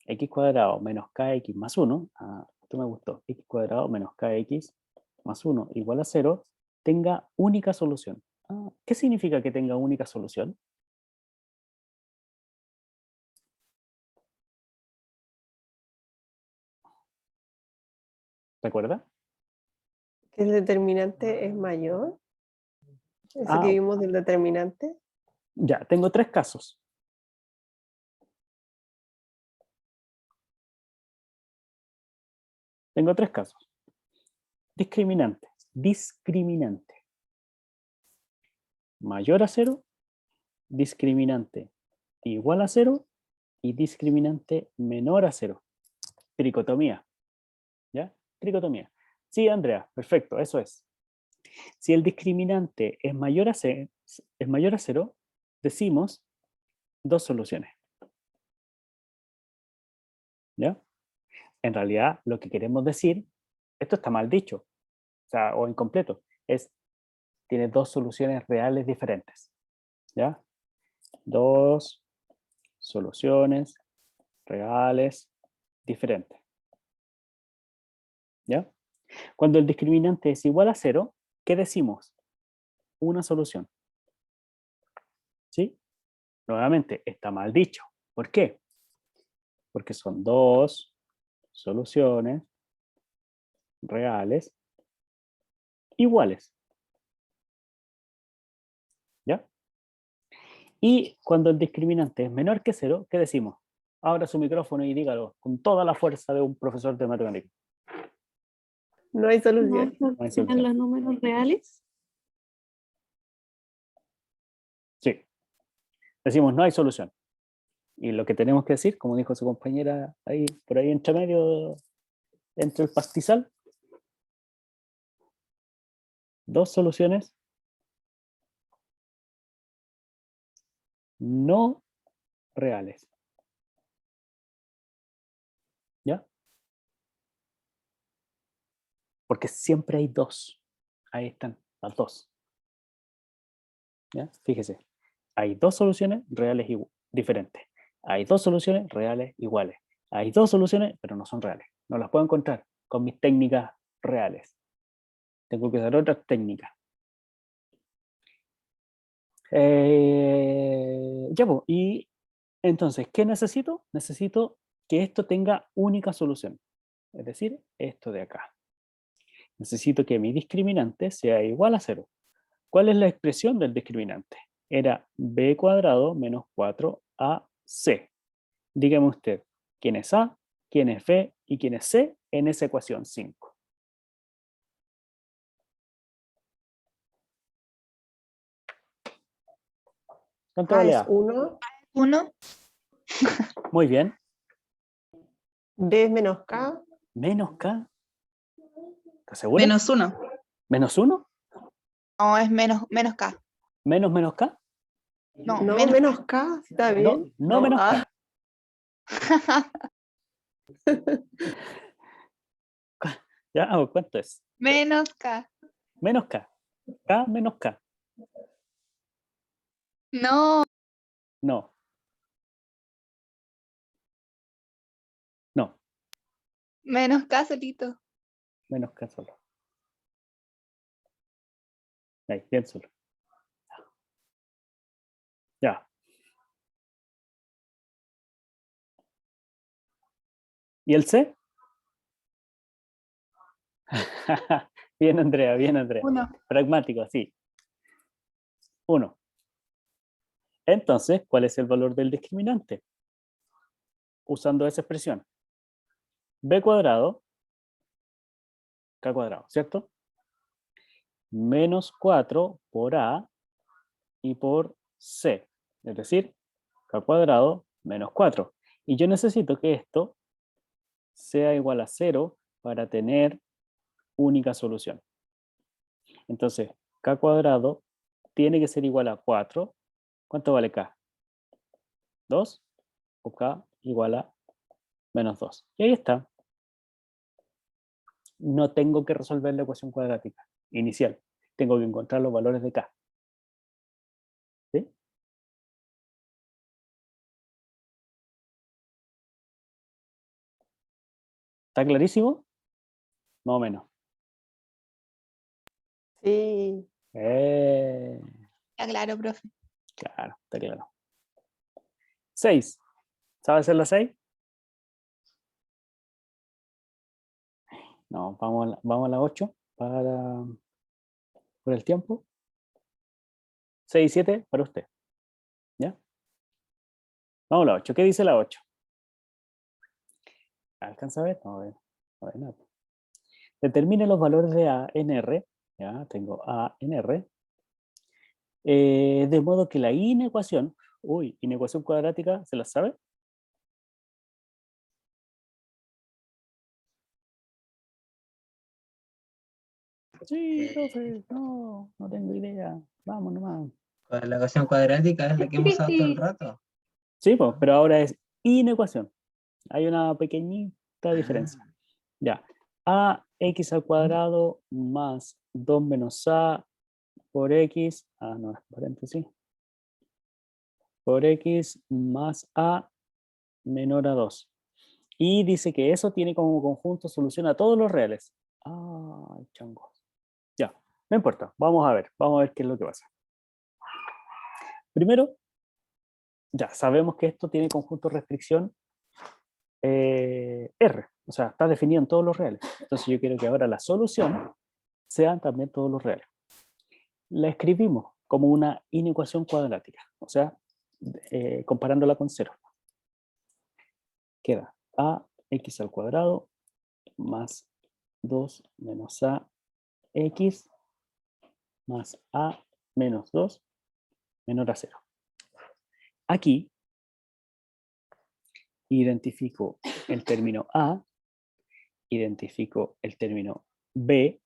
A: x cuadrado menos kx más 1, esto me gustó, x cuadrado menos kx más 1 igual a 0, tenga única solución. ¿Qué significa que tenga única solución? ¿Recuerda?
F: Que el determinante es mayor. Ese
A: Ah,
F: que vimos del determinante.
A: ya, tengo 3 casos. Tengo 3 casos. Discriminante. Discriminante. Mayor a 0, discriminante igual a 0 y discriminante menor a 0. Tricotomía. ¿Ya? Tricotomía. Sí, Andrea, perfecto, eso es. Si el discriminante es mayor a 0, decimos dos soluciones. ¿Ya? En realidad, lo que queremos decir, esto está mal dicho, o incompleto, es tiene dos soluciones reales diferentes. ¿Ya? Dos soluciones reales diferentes. ¿Ya? Cuando el discriminante es igual a 0, ¿qué decimos? Una solución. ¿Sí? nuevamente, está mal dicho. ¿Por qué? Porque son dos soluciones reales iguales. ¿Ya? Y cuando el discriminante es menor que 0, ¿qué decimos? Abra su micrófono y dígalo con toda la fuerza de un profesor de matemáticas.
F: No hay
C: No
F: solución.
C: hay solución en los números reales.
A: Sí. Decimos, no hay solución. Y lo que tenemos que decir, como dijo su compañera ahí, por ahí entre medio, entre el pastizal, dos soluciones no reales. ¿Ya? Porque siempre hay dos. Ahí están, las dos. ¿Ya? Fíjese, hay dos soluciones reales diferentes. Hay dos soluciones reales iguales. Hay dos soluciones, pero no son reales. No las puedo encontrar con mis técnicas reales. Tengo que usar otras técnicas. Ya, pues, y entonces, ¿qué necesito? Necesito que esto tenga única solución. Es decir, esto de acá. Necesito que mi discriminante sea igual a 0. ¿Cuál es la expresión del discriminante? Era b cuadrado menos 4ac. Dígame usted, ¿quién es a, quién es b y quién es c en esa ecuación 5? ¿Cuánto
F: A
A: vale
F: es
A: a?
F: 1,
B: 1,
A: Muy bien.
F: B es menos K,
A: Menos k. ¿Estás segura?
H: Menos 1.
A: ¿Menos 1?
H: No, es menos K.
A: ¿Menos K?
H: No,
F: no,
H: menos
F: menos K, ¿está
A: No,
F: bien?
A: no menos
F: Ah,
A: K. ¿Ya? ¿Cuánto es?
H: menos K.
A: Menos K. K menos K.
H: No,
A: No. No.
H: menos K solito.
A: Menos K solo. Ahí, bien solo. Ya. ¿Y el C? Bien, Andrea, bien, Andrea.
H: 1.
A: Pragmático, sí. 1. Entonces, ¿cuál es el valor del discriminante? Usando esa expresión. B cuadrado, K cuadrado, ¿cierto? Menos 4 por A y por C. Es decir, K cuadrado menos 4. Y yo necesito que esto sea igual a 0 para tener única solución. Entonces, K cuadrado tiene que ser igual a 4. ¿Cuánto vale K? 2. O K igual a menos 2. Y ahí está. No tengo que resolver la ecuación cuadrática inicial. Tengo que encontrar los valores de K. ¿Sí? ¿Está clarísimo? Más o menos.
F: sí.
H: Ya claro, profe.
A: Claro, está claro. 6. ¿Sabe hacer la 6? No, vamos a la 8 por el tiempo. 6 y 7 para usted. ¿Ya? Vamos a la 8. ¿Qué dice la 8? ¿Alcanza a ver? No, a ver nada. Determine los valores de A en R. Ya, tengo A en R. De modo que la inecuación, inecuación cuadrática, ¿se la sabe? Sí, profe, no tengo idea. Vamos nomás.
E: La ecuación cuadrática es la que hemos usado todo el rato.
A: Sí, pues, pero ahora es inecuación. Hay una pequeñita diferencia. Ya. AX al cuadrado más 2 menos A por X. No, es paréntesis. Por X más A menor a 2. Y dice que eso tiene como conjunto solución a todos los reales. Chango. Ya, no importa. Vamos a ver qué es lo que pasa. Primero, ya sabemos que esto tiene conjunto de restricción R, o sea, está definido en todos los reales. Entonces yo quiero que ahora la solución sean también todos los reales. La escribimos como una inecuación cuadrática, o sea, comparándola con 0. Queda ax al cuadrado más 2 menos ax más a menos 2 menor a 0. Aquí identifico el término A, identifico el término B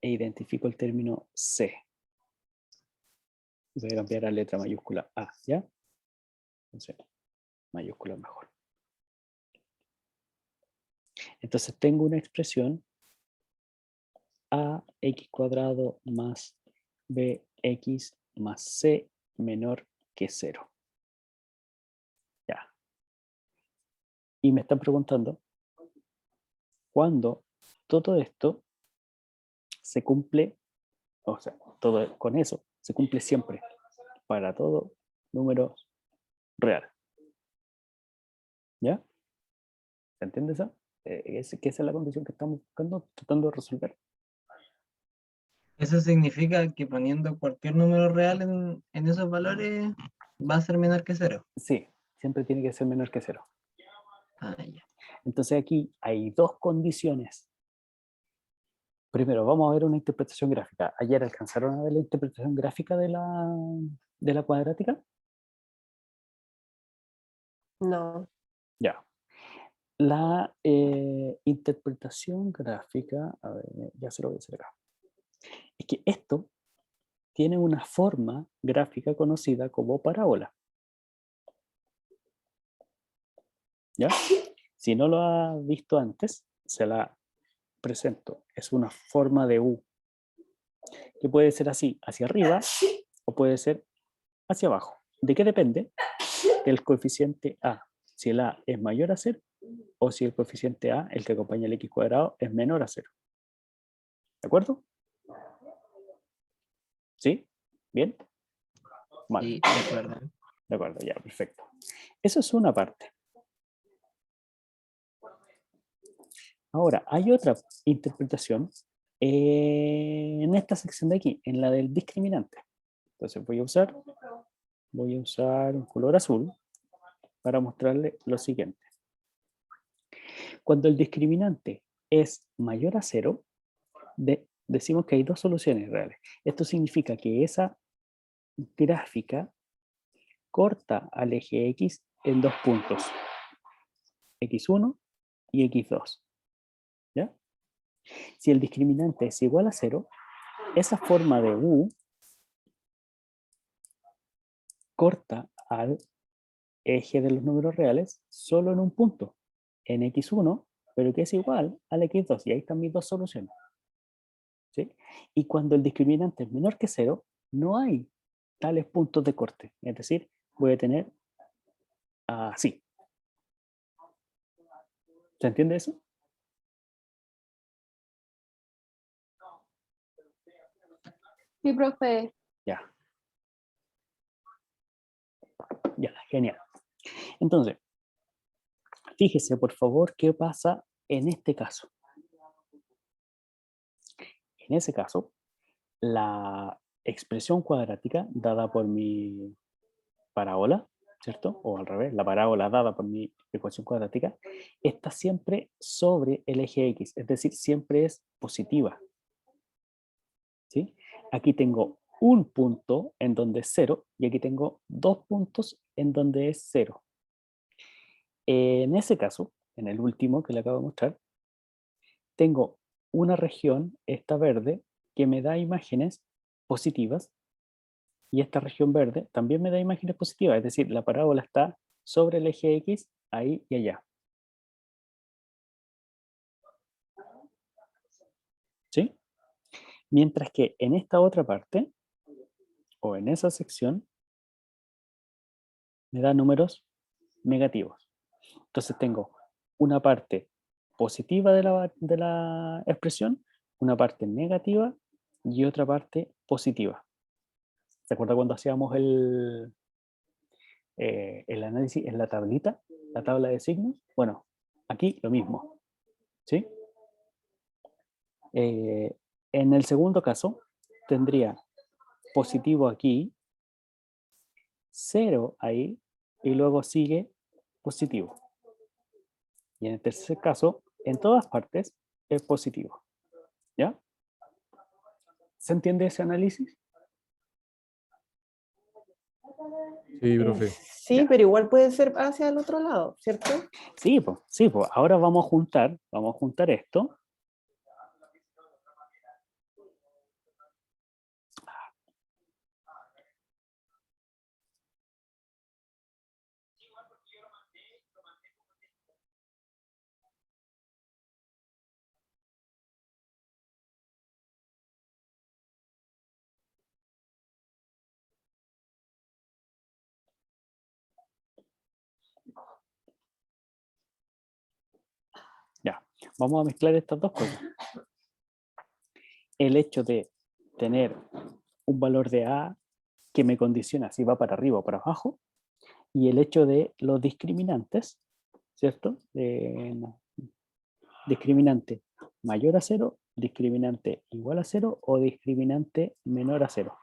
A: e identifico el término C. Voy a cambiar la letra mayúscula A, ¿ya? Entonces, mayúscula mejor. Entonces tengo una expresión ax cuadrado más bx más c menor que 0. Ya. Y me están preguntando cuándo todo esto se cumple, o sea, todo con eso se cumple siempre para todo número real. ¿Ya? ¿Se entiende eso? Que esa es la condición que estamos buscando, tratando de resolver.
E: Eso significa que poniendo cualquier número real en esos valores va a ser menor que 0.
A: Sí, siempre tiene que ser menor que 0.
E: Ah, ya.
A: Entonces aquí hay dos condiciones. Primero, vamos a ver una interpretación gráfica. ¿Ayer alcanzaron a ver la interpretación gráfica de la cuadrática?
F: No.
A: Ya. La interpretación gráfica, a ver, ya se lo voy a hacer acá. Es que esto tiene una forma gráfica conocida como parábola. ¿Ya? Si no lo ha visto antes, se la presento. Es una forma de U, que puede ser así, hacia arriba, o puede ser hacia abajo. ¿De qué depende? Del coeficiente A. Si el A es mayor a 0, o si el coeficiente A, el que acompaña el x cuadrado, es menor a 0. ¿De acuerdo? ¿Sí? ¿Bien? Vale.
E: Sí, de acuerdo.
A: De acuerdo, ya, perfecto. Eso es una parte. Ahora, hay otra interpretación en esta sección de aquí, en la del discriminante. Entonces voy a usar un color azul para mostrarle lo siguiente. Cuando el discriminante es mayor a 0, decimos que hay dos soluciones reales. Esto significa que esa gráfica corta al eje X en dos puntos, X1 y X2. ¿Ya? Si el discriminante es igual a 0, esa forma de U corta al eje de los números reales solo en un punto, en X1, pero que es igual al X2, y ahí están mis dos soluciones. ¿Sí? Y cuando el discriminante es menor que 0, no hay tales puntos de corte, es decir, voy a tener así. ¿Se entiende eso?
G: Sí, profe.
A: Ya. Ya, genial. Entonces, fíjese por favor qué pasa en este caso. En ese caso, la expresión cuadrática dada por mi parábola, ¿cierto? O al revés, la parábola dada por mi ecuación cuadrática, está siempre sobre el eje X, es decir, siempre es positiva. ¿Sí? Aquí tengo un punto en donde es 0 y aquí tengo dos puntos en donde es 0. En ese caso, en el último que le acabo de mostrar, tengo una región, esta verde, que me da imágenes positivas, y esta región verde también me da imágenes positivas, es decir, la parábola está sobre el eje X, ahí y allá. ¿Sí? Mientras que en esta otra parte, o en esa sección, me da números negativos. Entonces tengo una parte positiva de la expresión, una parte negativa y otra parte positiva. ¿Se acuerda cuando hacíamos el análisis en la tablita, la tabla de signos. Bueno, aquí lo mismo, ¿sí? En el segundo caso, tendría positivo aquí, 0 ahí, y luego sigue positivo. Y en el tercer caso, en todas partes, es positivo. ¿Ya? ¿Se entiende ese análisis?
D: Sí, profe.
F: Sí,
A: Ya.
F: pero igual puede ser hacia el otro lado, ¿cierto?
A: Sí, pues, sí, pues. Ahora vamos a juntar esto. Ya, vamos a mezclar estas dos cosas. El hecho de tener un valor de A que me condiciona si va para arriba o para abajo, y el hecho de los discriminantes, ¿cierto? Discriminante mayor a 0, discriminante igual a 0 o discriminante menor a 0.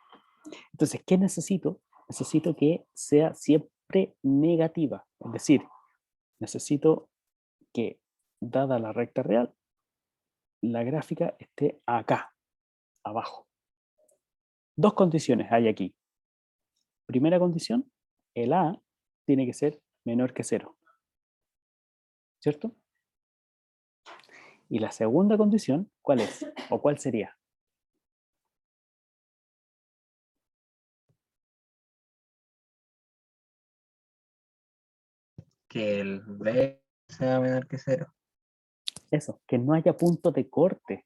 A: Entonces, ¿qué necesito? Necesito que sea siempre negativa. Es decir, necesito que, dada la recta real, la gráfica esté acá, abajo. Dos condiciones hay aquí. Primera condición, el A tiene que ser menor que 0. ¿Cierto? Y la segunda condición, ¿cuál es? ¿O cuál sería?
E: Que el B sea menor que 0.
A: Eso, que no haya punto de corte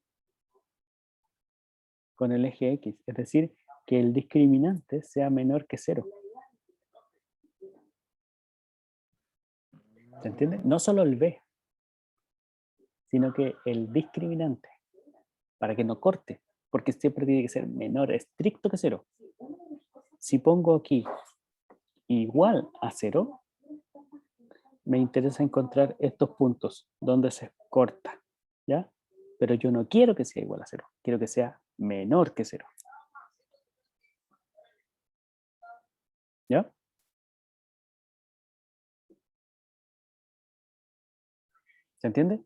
A: con el eje X. Es decir, que el discriminante sea menor que 0. ¿Se entiende? No solo el B, sino que el discriminante, para que no corte, porque siempre tiene que ser menor estricto que 0. Si pongo aquí igual a 0, me interesa encontrar estos puntos donde se corta, ¿ya? Pero yo no quiero que sea igual a 0, quiero que sea menor que 0. ¿Ya? ¿Se entiende?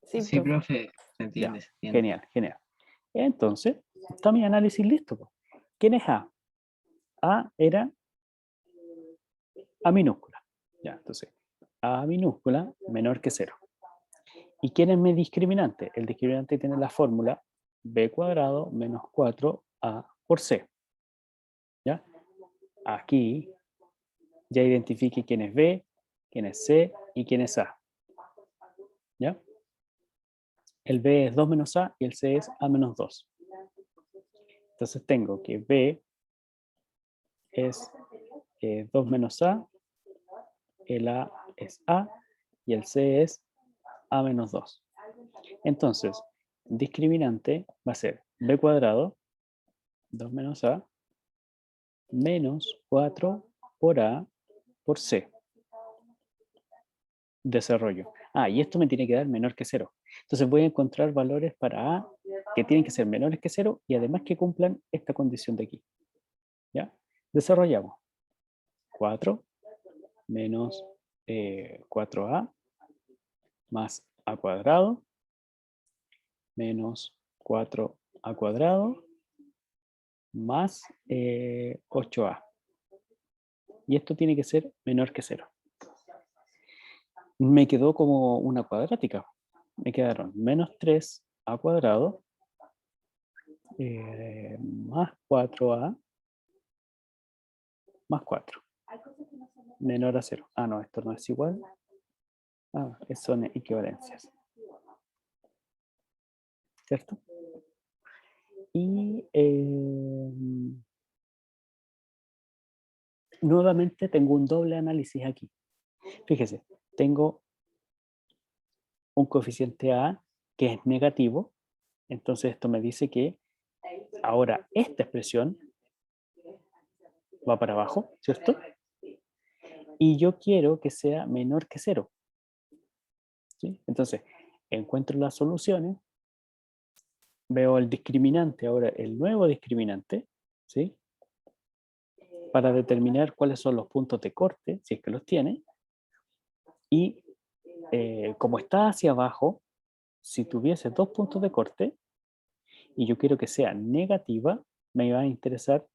F: Sí,
E: Sí,
F: profe.
E: profe, se entiende,
A: Ya,
E: se entiende.
A: genial, genial. Entonces, está mi análisis listo. ¿Quién es A? A era A minúscula. Ya, entonces, A minúscula menor que 0. ¿Y quién es mi discriminante? El discriminante tiene la fórmula b cuadrado menos 4a por c. ¿Ya? Aquí ya identifique quién es b, quién es c y quién es a. ¿Ya? El b es 2 menos a y el c es a menos 2. Entonces tengo que b es 2 menos a, el a es a y el c es a menos 2. Entonces, discriminante va a ser b cuadrado, 2 menos a, menos 4 por a por c. Desarrollo. Y esto me tiene que dar menor que 0. Entonces voy a encontrar valores para a que tienen que ser menores que 0 y además que cumplan esta condición de aquí. ¿Ya? Desarrollamos. 4 menos 4a más a cuadrado menos 4a cuadrado más 8a. Y esto tiene que ser menor que 0. Me quedó como una cuadrática. Me quedaron menos 3a cuadrado más 4a más 4 menor a 0. No, esto no es igual. Son equivalencias. ¿Cierto? Y nuevamente tengo un doble análisis aquí. Fíjese, tengo un coeficiente A que es negativo. Entonces esto me dice que ahora esta expresión va para abajo, ¿cierto? Y yo quiero que sea menor que 0. ¿Sí? Entonces, encuentro las soluciones, veo el discriminante, ahora el nuevo discriminante, ¿sí? Para determinar cuáles son los puntos de corte, si es que los tiene, y como está hacia abajo, si tuviese 2 puntos de corte, y yo quiero que sea negativa, me va a interesar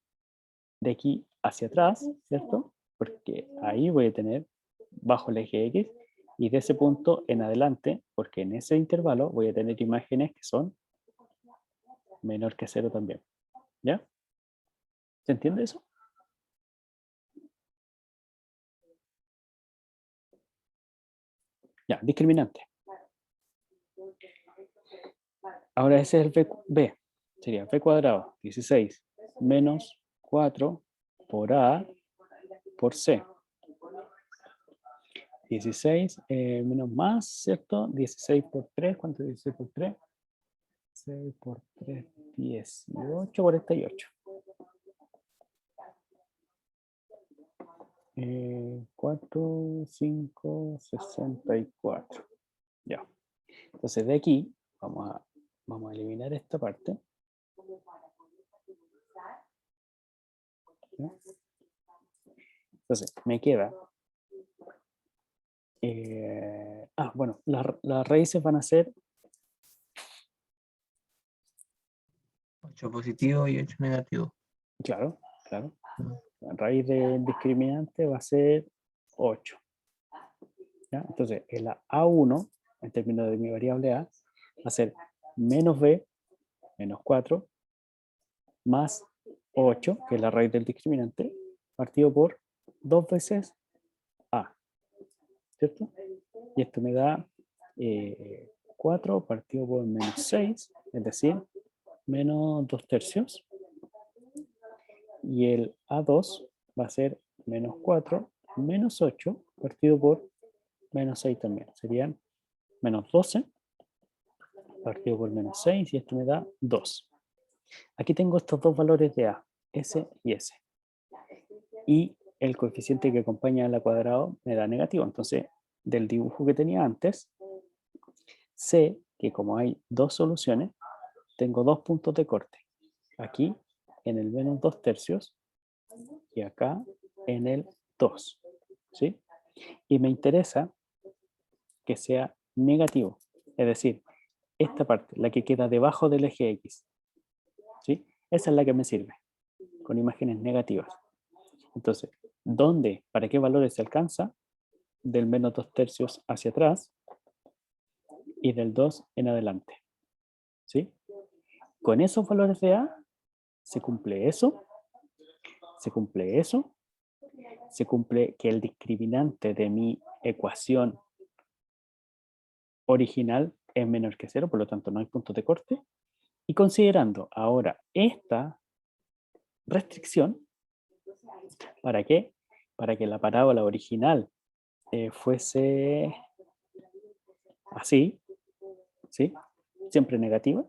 A: de aquí hacia atrás, ¿cierto? Porque ahí voy a tener bajo el eje X, y de ese punto en adelante, porque en ese intervalo voy a tener imágenes que son menor que 0 también. ¿Ya? ¿Se entiende eso? Ya, discriminante. Ahora ese es el b. Sería b cuadrado, 16, menos 4 por a por c. 16 menos más, ¿cierto? 16 por 3, ¿cuánto es 16 por 3? 6 por 3, 18, 48. 4, 5, 64. Ya. Entonces de aquí vamos a eliminar esta parte. ¿Ya? Entonces me queda. Bueno, las raíces van a ser
E: 8 positivo y 8 negativo.
A: claro. La raíz del discriminante va a ser 8. ¿Ya? Entonces, el A1, en términos de mi variable A, va a ser menos B, menos 4, más 8, que es la raíz del discriminante, partido por 2 veces A. ¿Cierto? Y esto me da 4 partido por menos 6, es decir, menos 2 tercios. Y el A2 va a ser menos 4, menos 8, partido por menos 6 también. Serían menos 12, partido por menos 6, y esto me da 2. Aquí tengo estos dos valores de A, S y S. Y el coeficiente que acompaña al cuadrado me da negativo. Entonces, del dibujo que tenía antes, sé que como hay dos soluciones, tengo 2 puntos de corte. Aquí en el menos 2 tercios y acá en el 2. ¿Sí? Y me interesa que sea negativo. Es decir, esta parte, la que queda debajo del eje X. ¿Sí? Esa es la que me sirve, con imágenes negativas. Entonces, ¿dónde, para qué valores se alcanza? Del menos 2 tercios hacia atrás y del 2 en adelante. ¿Sí? Con esos valores de A, se cumple eso, se cumple eso, se cumple que el discriminante de mi ecuación original es menor que 0, por lo tanto no hay puntos de corte. Y considerando ahora esta restricción, ¿para qué? Para que la parábola original fuese así, ¿sí? Siempre negativa,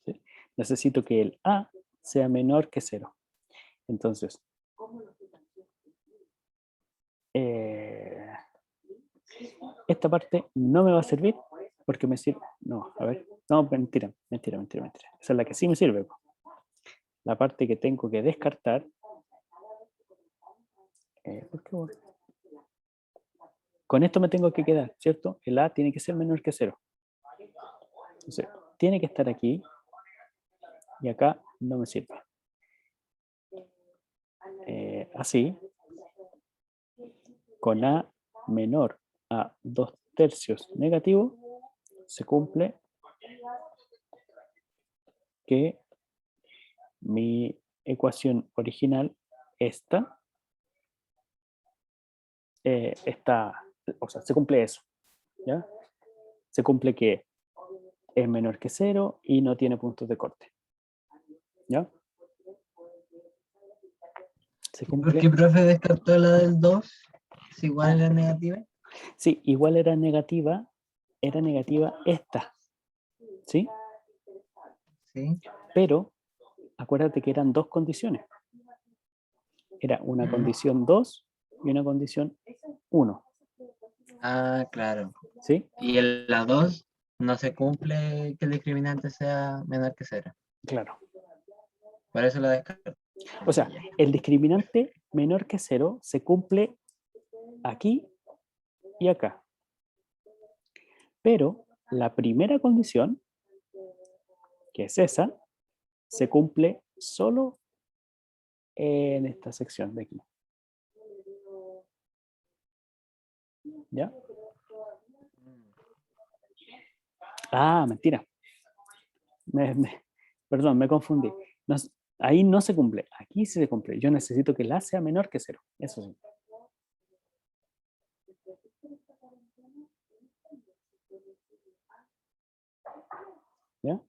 A: ¿sí? Necesito que el A sea menor que 0. Entonces, esta parte no me va a servir porque me sirve. No, a ver. No, mentira. Esa es la que sí me sirve. La parte que tengo que descartar. ¿Por qué? Con esto me tengo que quedar, ¿cierto? El A tiene que ser menor que 0. Entonces, tiene que estar aquí. Y acá no me sirve. Así. Con A menor a 2 tercios negativo, se cumple que mi ecuación original, esta, o sea, se cumple eso, ¿ya? Se cumple que es menor que 0 y no tiene puntos de corte, ¿ya? Se
E: ¿Por
A: cumple.
E: qué, profe, descartó la del 2? ¿Es igual a la negativa?
A: Sí, igual era negativa esta, ¿sí?
E: Sí.
A: Pero acuérdate que eran dos condiciones. era una
E: Ujú.
A: condición 2 y una condición 1.
E: Ah, claro.
A: ¿Sí?
E: Y la 2 no se cumple que el discriminante sea menor que 0.
A: Claro.
E: Por eso lo descarto.
A: O sea, el discriminante menor que 0 se cumple aquí y acá. Pero la primera condición, que es esa, se cumple solo en esta sección de aquí. ¿Ya? Ah, mentira. Perdón, me confundí. Ahí no se cumple. Aquí sí se cumple. Yo necesito que la sea menor que 0. Eso sí. ¿Ya?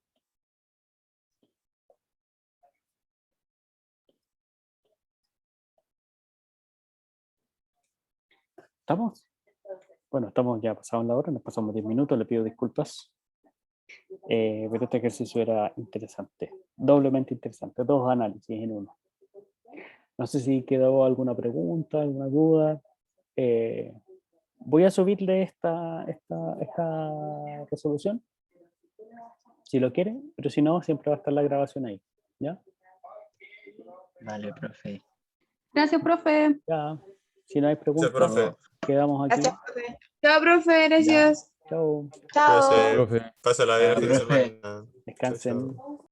A: ¿Estamos? Bueno, estamos ya pasados la hora, nos pasamos 10 minutos, le pido disculpas. Pero este ejercicio era interesante, doblemente interesante, 2 análisis en uno. No sé si quedó alguna pregunta, alguna duda. Voy a subirle esta resolución, si lo quieren, pero si no, siempre va a estar la grabación ahí. ¿Ya?
E: Vale, profe.
G: Gracias, profe.
A: Ya. Si no hay
I: Gracias,
A: preguntas,
I: profe.
A: quedamos aquí.
H: Gracias, profe. Chao, profe,
A: Ya.
H: gracias.
A: Chao.
H: Chao.
I: Cuídese.
D: Profe.
I: Pásala bien el fin de
E: Profe.
I: semana. Chao,
A: Descansen.
I: chao.